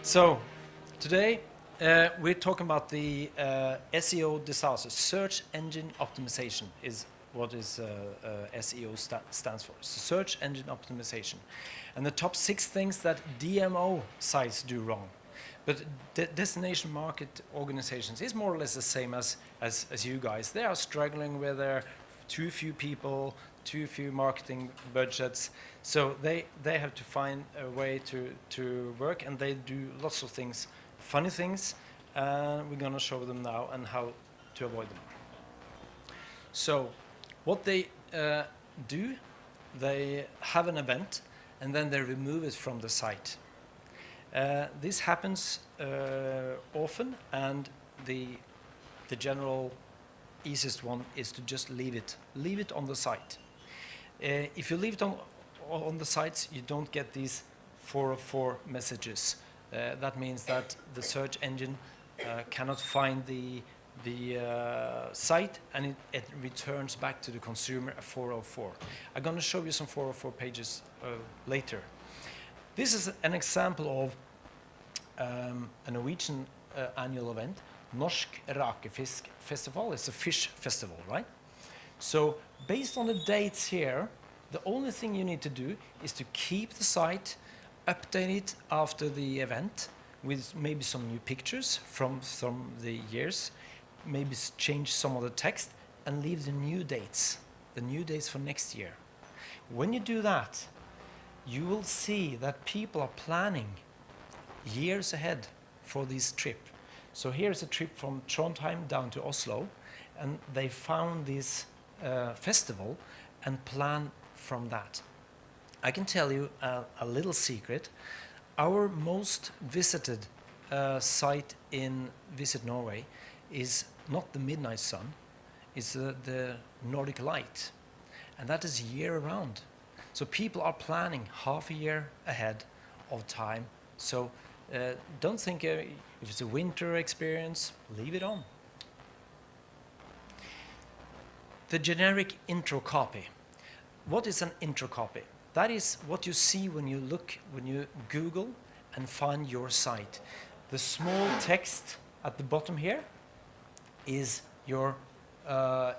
So, today we're talking about the SEO disaster. Search engine optimization is what SEO stands for. So search engine optimization. And the top 6 things that DMO sites do wrong. But destination market organizations is more or less the same as you guys. They are struggling with their too few people, too few marketing budgets. So they have to find a way to work, and they do lots of things, funny things, and we're going to show them now and how to avoid them. So what they do, they have an event and then they remove it from the site. This happens often, and the general easiest one is to just leave it on the site. If you leave it on the sites, you don't get these 404 messages. That means that the search engine cannot find the site, and it returns back to the consumer a 404. I'm going to show you some 404 pages later. This is an example of a Norwegian annual event, Norsk Rakefisk Festival. It's a fish festival, right? So based on the dates here, the only thing you need to do is to keep the site, update it after the event with maybe some new pictures from the years, maybe change some of the text, and leave the new dates for next year. When you do that, you will see that people are planning years ahead for this trip. So here's a trip from Trondheim down to Oslo, and they found this festival and plan from that. I can tell you a little secret. Our most visited site in Visit Norway is not the Midnight Sun, it's the Nordic Light, and that is year round. So people are planning half a year ahead of time. So don't think if it's a winter experience, leave it on. The generic intro copy. What is an intro copy? That is what you see when you Google and find your site. The small text at the bottom here is your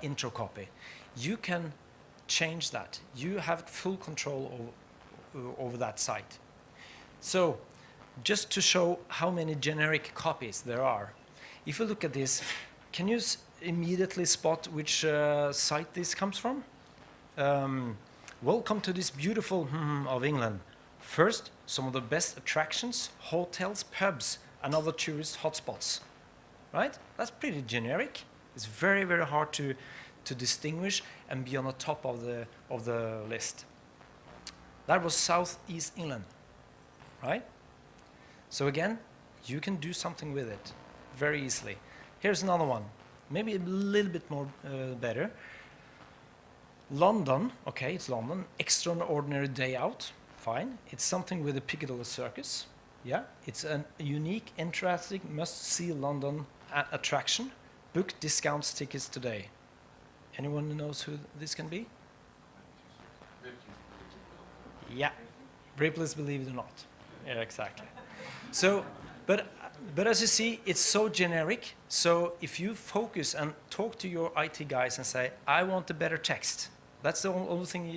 intro copy. You can change that. You have full control over that site. So, just to show how many generic copies there are, if you look at this, can you immediately spot which site this comes from? Welcome to this beautiful of England. First, some of the best attractions, hotels, pubs, and other tourist hotspots. Right? That's pretty generic. It's very, very hard to distinguish and be on the top of the list. That was Southeast England, right? So again, you can do something with it very easily. Here's another one, maybe a little bit more better. London, okay, it's London. Extraordinary day out, fine. It's something with the Piccadilly Circus. Yeah, it's a unique, interesting, must-see London attraction. Book discounts tickets today. Anyone who knows who this can be? Yeah, Ripley's Believe It or Not. Yeah, exactly. So, but as you see, it's so generic. So if you focus and talk to your IT guys and say, I want a better text. That's the only thing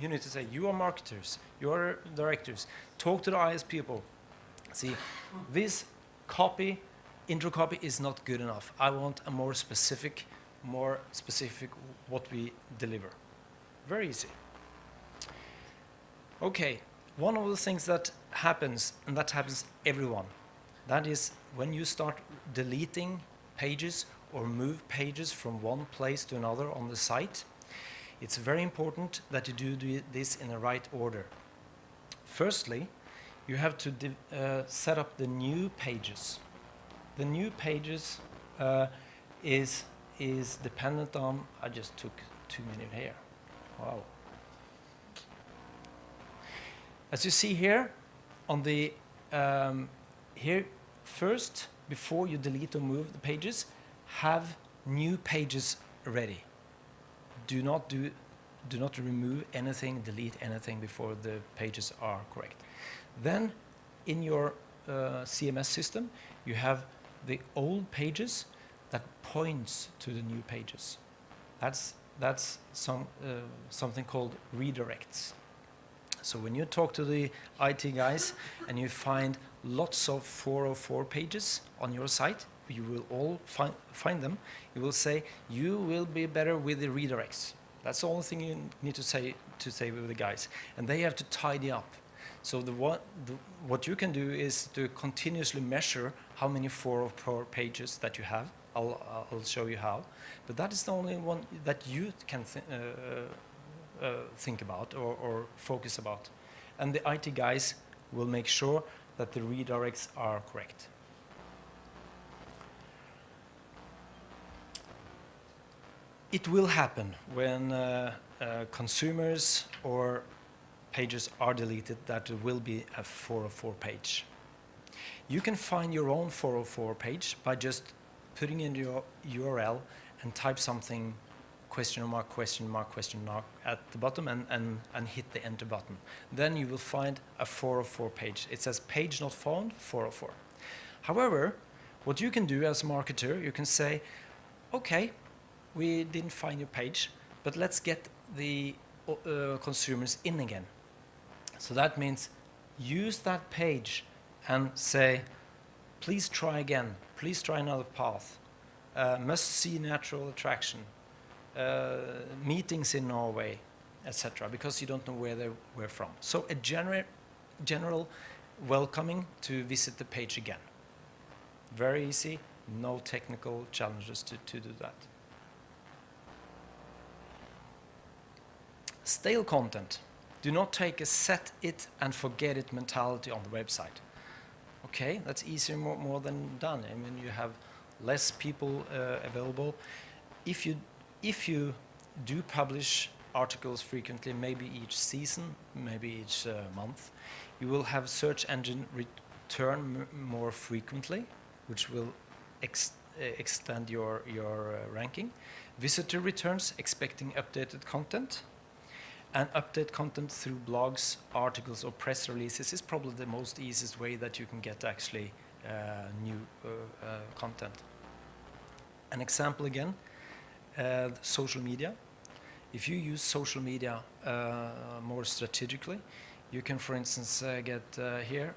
you need to say. You are marketers, you are directors. Talk to the IS people. See, this copy, intro copy is not good enough. I want a more specific what we deliver. Very easy. Okay, one of the things that happens, and that happens everyone, that is when you start deleting pages or move pages from one place to another on the site, it's very important that you do this in the right order. Firstly, you have to set up the new pages. The new pages is dependent on, I just took 2 minutes here. Wow. As you see here, on the here first, before you delete or move the pages, have new pages ready. Do not remove anything, delete anything before the pages are correct. Then, in your CMS system, you have the old pages that points to the new pages. That's something called redirects. So when you talk to the IT guys and you find lots of 404 pages on your site, you will all find them. You will say you will be better with the redirects. That's the only thing you need to say with the guys, and they have to tidy up. So what you can do is to continuously measure how many 404 pages that you have. I'll show you how, but that is the only one that you can think about or focus about, and the IT guys will make sure that the redirects are correct. It will happen when consumers or pages are deleted that there will be a 404 page. You can find your own 404 page by just putting in your URL and type something question mark at the bottom and hit the enter button. Then you will find a 404 page. It says page not found 404. However, what you can do as a marketer, you can say, okay, we didn't find your page, but let's get the consumers in again. So that means use that page and say, please try again, please try another path, must see natural attraction, meetings in Norway, etc., because you don't know where they were from. So a general welcoming to visit the page again. Very easy, no technical challenges to do that. Stale content. Do not take a set it and forget it mentality on the website. Okay, that's easier more than done. I mean, you have less people available. If you do publish articles frequently, maybe each season, maybe each month, you will have search engine return more frequently, which will extend your ranking. Visitor returns expecting updated content. And update content through blogs, articles, or press releases is probably the most easiest way that you can get actually new content. An example again, social media. If you use social media more strategically, you can, for instance, get here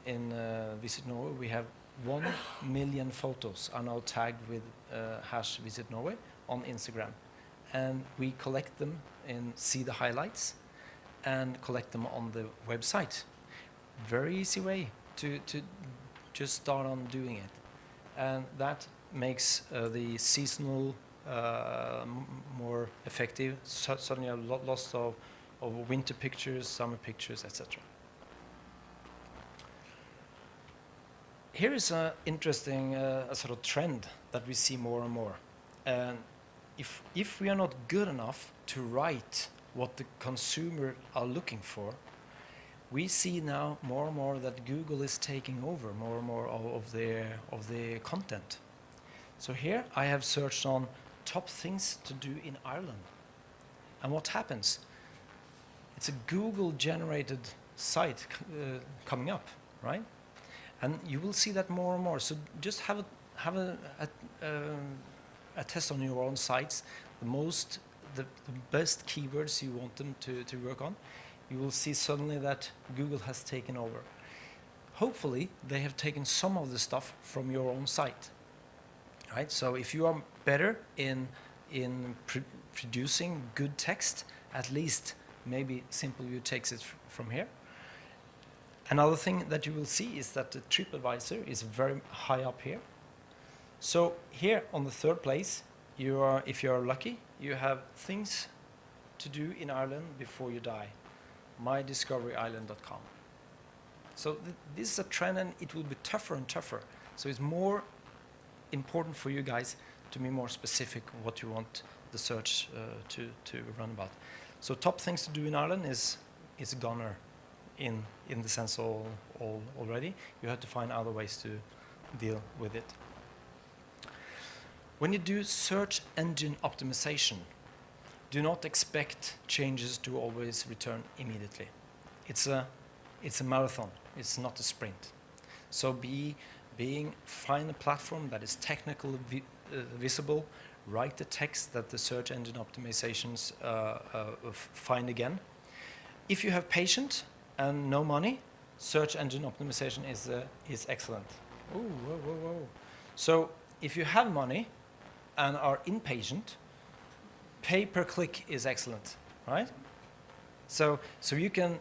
in Visit Norway, we have 1 million photos are now tagged with #Visit Norway on Instagram. And we collect them and see the highlights and collect them on the website. Very easy way to just start on doing it. And that makes the seasonal more effective. Suddenly a lots of winter pictures, summer pictures, etc. Here is an interesting sort of trend that we see more and more. And if we are not good enough to write what the consumer are looking for, we see now more and more that Google is taking over more and more of the content. So here I have searched on top things to do in Ireland. And what happens? It's a Google-generated site coming up, right? And you will see that more and more. So just have a test on your own sites, the best keywords you want them to work on. You will see suddenly that Google has taken over. Hopefully, they have taken some of the stuff from your own site, right? So if you are better in producing good text, at least maybe Simpleview takes it from here. Another thing that you will see is that the TripAdvisor is very high up here. So here on the third place, if you are lucky, you have things to do in Ireland before you die. mydiscoveryisland.com. So this is a trend, and it will be tougher and tougher. So it's more important for you guys to be more specific what you want the search to run about. So top things to do in Ireland is a goner in the sense already. You have to find other ways to deal with it. When you do search engine optimization, do not expect changes to always return immediately. It's a marathon. It's not a sprint. So find a platform that is technically visible, write the text that the search engine optimizations find again. If you have patience and no money, search engine optimization is excellent. Ooh, whoa, whoa, whoa. So if you have money and are impatient, pay per click is excellent, right? So you can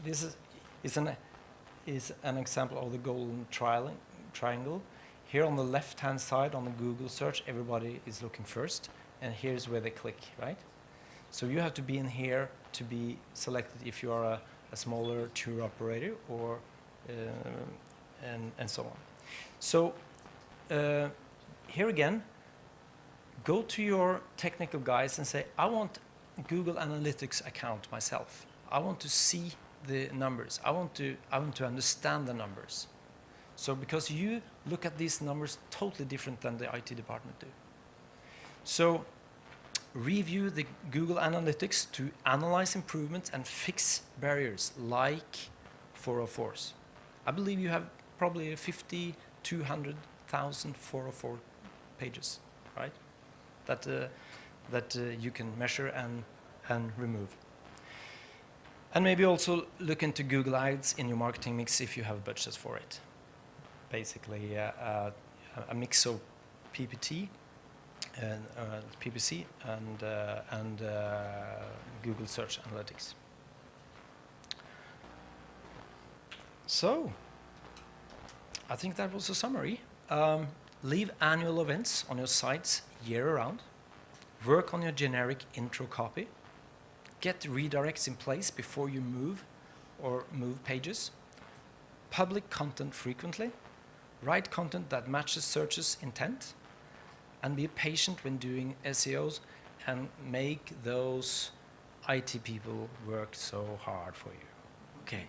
this is an example of the golden triangle. Here on the left-hand side on the Google search, everybody is looking first, and here's where they click, right? So you have to be in here to be selected if you are a smaller tour operator or and so on. So here again, go to your technical guys and say, I want Google Analytics account myself. I want to see the numbers. I want to understand the numbers. So because you look at these numbers totally different than the IT department do. So review the Google Analytics to analyze improvements and fix barriers like 404s. I believe you have probably 50, 200,000 404 pages, right? That you can measure and remove. And maybe also look into Google Ads in your marketing mix if you have budgets for it. Basically, a mix of PPT and PPC and Google Search Analytics. So, I think that was a summary. Leave annual events on your sites year-round. Work on your generic intro copy. Get redirects in place before you move pages. Public content frequently. Write content that matches search's intent. And be patient when doing SEOs and make those IT people work so hard for you. Okay.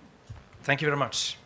Thank you very much.